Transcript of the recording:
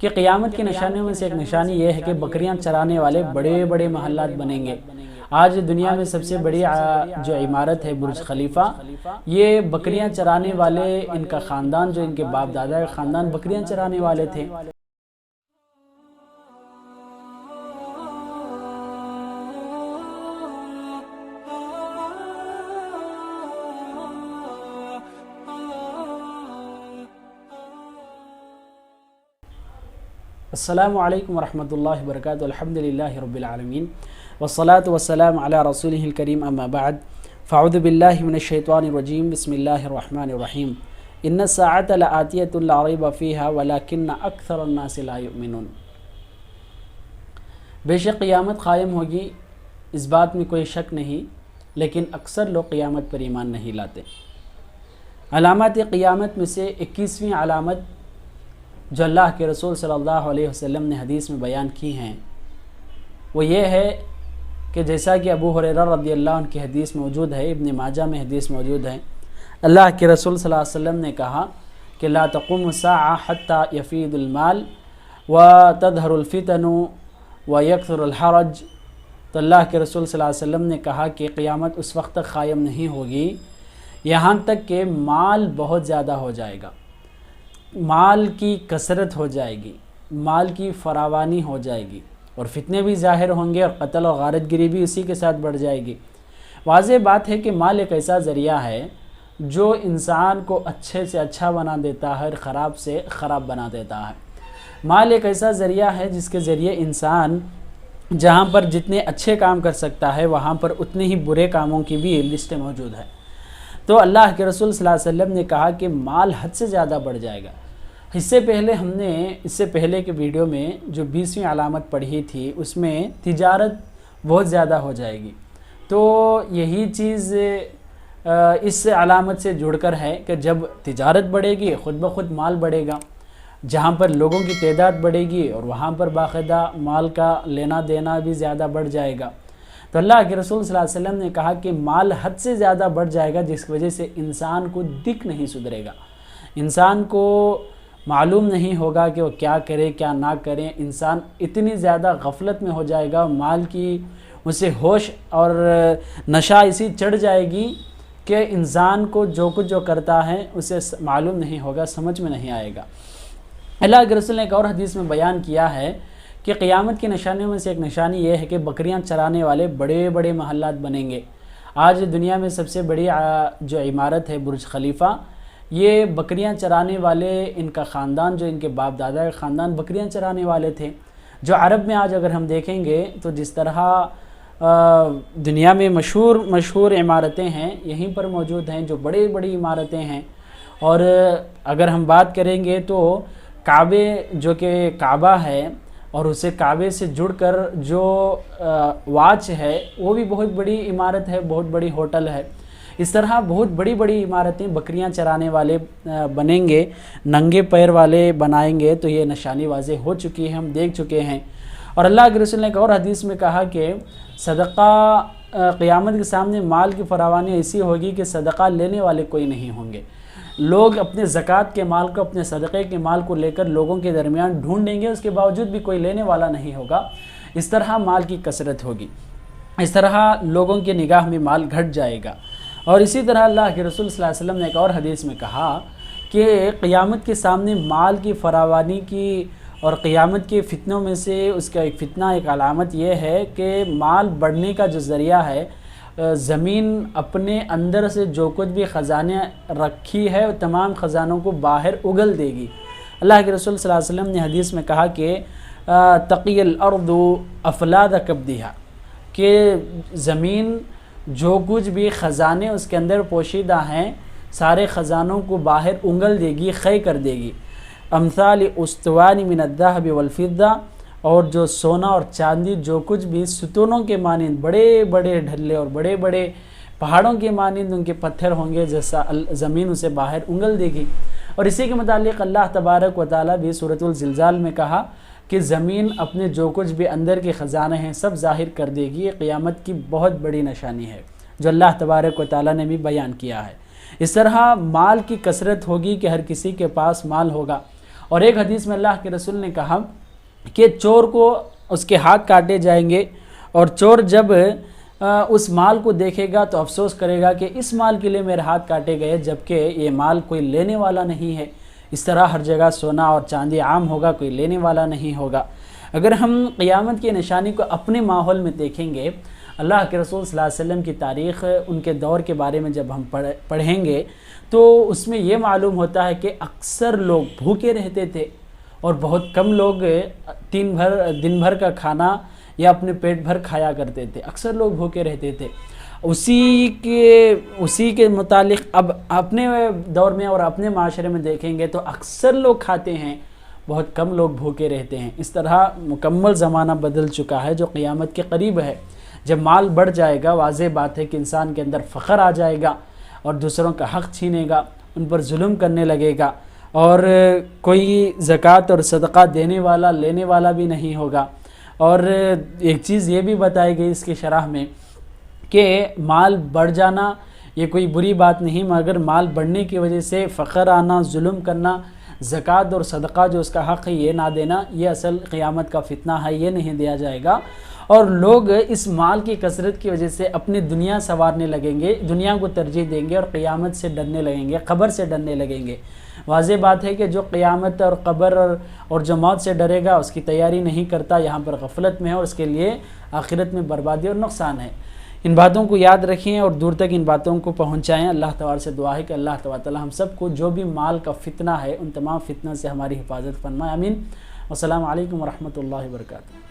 کہ قیامت کی نشانیوں میں سے ایک نشانی یہ ہے کہ بکریاں چرانے والے بڑے بڑے محلات بنیں گے۔ آج دنیا میں سب سے بڑی جو عمارت ہے برج خلیفہ، یہ بکریاں چرانے والے، ان کا خاندان جو ان کے باپ دادا کا خاندان بکریاں چرانے والے تھے۔ السلام علیکم ورحمۃ اللہ وبرکاتہ، الحمدللہ رب العالمین والصلاة والسلام علی رسولہ الکریم، اما بعد فاعوذ باللہ من الشیطان الرجیم، بسم اللہ الرحمن الرحیم۔ ان الساعة لآتیۃ لا ریب فیہا ولکن اکثر الناس لا یؤمنون۔ بے شک قیامت قائم ہوگی، اس بات میں کوئی شک نہیں، لیکن اکثر لوگ قیامت پر ایمان نہیں لاتے۔ علامات قیامت میں سے 21ویں علامت جو اللہ کے رسول صلی اللہ علیہ وسلم نے حدیث میں بیان کی ہیں، وہ یہ ہے کہ جیسا کہ ابو ہریرہ رضی اللہ عنہ کی حدیث موجود ہے، ابن ماجہ میں حدیث موجود ہے، اللہ کے رسول صلی اللہ علیہ وسلم نے کہا کہ لا تقوم الساعة حتى يفيض المال وتظهر الفتن ويكثر الحرج۔ تو اللہ کے رسول صلی اللہ علیہ وسلم نے کہا کہ قیامت اس وقت تک قائم نہیں ہوگی یہاں تک کہ مال بہت زیادہ ہو جائے گا، مال کی کثرت ہو جائے گی، مال کی فراوانی ہو جائے گی، اور فتنے بھی ظاہر ہوں گے، اور قتل و غارت گری بھی اسی کے ساتھ بڑھ جائے گی۔ واضح بات ہے کہ مال ایک ایسا ذریعہ ہے جو انسان کو اچھے سے اچھا بنا دیتا ہے اور خراب سے خراب بنا دیتا ہے۔ مال ایک ایسا ذریعہ ہے جس کے ذریعے انسان جہاں پر جتنے اچھے کام کر سکتا ہے وہاں پر اتنے ہی برے کاموں کی بھی لسٹ موجود ہے۔ تو اللہ کے رسول صلی اللہ علیہ وسلم نے کہا کہ مال حد سے زیادہ بڑھ جائے گا۔ اس سے پہلے کے ویڈیو میں جو 20ویں علامت پڑھی تھی اس میں تجارت بہت زیادہ ہو جائے گی، تو یہی چیز اس علامت سے جڑ کر ہے کہ جب تجارت بڑھے گی خود بخود مال بڑھے گا، جہاں پر لوگوں کی تعداد بڑھے گی اور وہاں پر باقاعدہ مال کا لینا دینا بھی زیادہ بڑھ جائے گا۔ تو اللہ کے رسول صلی اللہ علیہ وسلم نے کہا کہ مال حد سے زیادہ بڑھ جائے گا، جس کی وجہ سے انسان کو دکھ نہیں سدھرے گا، انسان کو معلوم نہیں ہوگا کہ وہ کیا کرے کیا نہ کرے، انسان اتنی زیادہ غفلت میں ہو جائے گا، مال کی اسے ہوش اور نشہ اسی چڑھ جائے گی کہ انسان کو جو کچھ جو کرتا ہے اسے معلوم نہیں ہوگا، سمجھ میں نہیں آئے گا۔ اللہ کے رسول نے ایک اور حدیث میں بیان کیا ہے کہ قیامت کی نشانیوں میں سے ایک نشانی یہ ہے کہ بکریاں چرانے والے بڑے بڑے محلات بنیں گے۔ آج دنیا میں سب سے بڑی جو عمارت ہے برج خلیفہ، یہ بکریاں چرانے والے، ان کا خاندان جو ان کے باپ دادا کا خاندان بکریاں چرانے والے تھے۔ جو عرب میں آج اگر ہم دیکھیں گے تو جس طرح دنیا میں مشہور عمارتیں ہیں یہیں پر موجود ہیں، جو بڑی بڑی عمارتیں ہیں۔ اور اگر ہم بات کریں گے تو کعبے، جو کہ کعبہ ہے، اور اسے کعبے سے جڑ کر جو واچ ہے وہ بھی بہت بڑی عمارت ہے، بہت بڑی ہوٹل ہے۔ اس طرح بہت بڑی بڑی عمارتیں بکریاں چرانے والے بنیں گے، ننگے پیر والے بنائیں گے، تو یہ نشانی واضح ہو چکی ہے، ہم دیکھ چکے ہیں۔ اور اللہ کے رسول نے ایک اور حدیث میں کہا کہ صدقہ قیامت کے سامنے مال کی فراوانی ایسی ہوگی کہ صدقہ لینے والے کوئی نہیں ہوں گے، لوگ اپنے زکوٰۃ کے مال کو، اپنے صدقے کے مال کو لے کر لوگوں کے درمیان ڈھونڈیں گے، اس کے باوجود بھی کوئی لینے والا نہیں ہوگا۔ اس طرح مال کی کثرت ہوگی، اس طرح لوگوں کی نگاہ میں مال گھٹ جائے گا۔ اور اسی طرح اللہ کے رسول صلی اللہ علیہ وسلم نے ایک اور حدیث میں کہا کہ قیامت کے سامنے مال کی فراوانی کی اور قیامت کے فتنوں میں سے اس کا ایک فتنہ، ایک علامت یہ ہے کہ مال بڑھنے کا جو ذریعہ ہے، زمین اپنے اندر سے جو کچھ بھی خزانے رکھی ہے وہ تمام خزانوں کو باہر اگل دے گی۔ اللہ کے رسول صلی اللہ علیہ وسلم نے حدیث میں کہا کہ تقی الارض افلاد کبدھا، کہ زمین جو کچھ بھی خزانے اس کے اندر پوشیدہ ہیں سارے خزانوں کو باہر انگل دے گی، خے کر دے گی۔ امثال استوان من الذهب والفضہ، اور جو سونا اور چاندی جو کچھ بھی ستونوں کے مانند بڑے بڑے ڈھلے اور بڑے بڑے پہاڑوں کے مانند ان کے پتھر ہوں گے، جیسا زمین اسے باہر انگل دے گی۔ اور اسی کے متعلق اللہ تبارک و تعالیٰ بھی سورۃ الزلزال میں کہا کہ زمین اپنے جو کچھ بھی اندر کے خزانے ہیں سب ظاہر کر دے گی۔ یہ قیامت کی بہت بڑی نشانی ہے جو اللہ تبارک و تعالیٰ نے بھی بیان کیا ہے۔ اس طرح مال کی کثرت ہوگی کہ ہر کسی کے پاس مال ہوگا، اور ایک حدیث میں اللہ کے رسول نے کہا کہ چور کو اس کے ہاتھ کاٹے جائیں گے، اور چور جب اس مال کو دیکھے گا تو افسوس کرے گا کہ اس مال کے لیے میرے ہاتھ کاٹے گئے، جبکہ یہ مال کوئی لینے والا نہیں ہے۔ اس طرح ہر جگہ سونا اور چاندی عام ہوگا، کوئی لینے والا نہیں ہوگا۔ اگر ہم قیامت کی نشانی کو اپنے ماحول میں دیکھیں گے، اللہ کے رسول صلی اللہ علیہ وسلم کی تاریخ، ان کے دور کے بارے میں جب ہم پڑھیں گے تو اس میں یہ معلوم ہوتا ہے کہ اکثر لوگ بھوکے رہتے تھے، اور بہت کم لوگ دن بھر کا کھانا یا اپنے پیٹ بھر کھایا کرتے تھے، اکثر لوگ بھوکے رہتے تھے۔ اسی کے متعلق اب اپنے دور میں اور اپنے معاشرے میں دیکھیں گے تو اکثر لوگ کھاتے ہیں، بہت کم لوگ بھوکے رہتے ہیں۔ اس طرح مکمل زمانہ بدل چکا ہے جو قیامت کے قریب ہے۔ جب مال بڑھ جائے گا، واضح بات ہے کہ انسان کے اندر فخر آ جائے گا، اور دوسروں کا حق چھینے گا، ان پر ظلم کرنے لگے گا، اور کوئی زکوٰۃ اور صدقہ دینے والا لینے والا بھی نہیں ہوگا۔ اور ایک چیز یہ بھی بتائی گئی اس کی شرح میں کہ مال بڑھ جانا یہ کوئی بری بات نہیں، مگر مال بڑھنے کی وجہ سے فخر آنا، ظلم کرنا، زکوٰۃ اور صدقہ جو اس کا حق ہے یہ نہ دینا، یہ اصل قیامت کا فتنہ ہے، یہ نہیں دیا جائے گا۔ اور لوگ اس مال کی کثرت کی وجہ سے اپنی دنیا سنوارنے لگیں گے، دنیا کو ترجیح دیں گے، اور قیامت سے ڈرنے لگیں گے، قبر سے ڈرنے لگیں گے۔ واضح بات ہے کہ جو قیامت اور قبر اور جو موت سے ڈرے گا اس کی تیاری نہیں کرتا، یہاں پر غفلت میں ہے، اور اس کے لیے آخرت میں بربادی اور نقصان ہے۔ ان باتوں کو یاد رکھیں اور دور تک ان باتوں کو پہنچائیں۔ اللہ تعالیٰ سے دعا ہے کہ اللہ تعالیٰ ہم سب کو جو بھی مال کا فتنہ ہے ان تمام فتنہ سے ہماری حفاظت فرمائے، آمین۔ والسلام علیکم ورحمۃ اللہ وبرکاتہ۔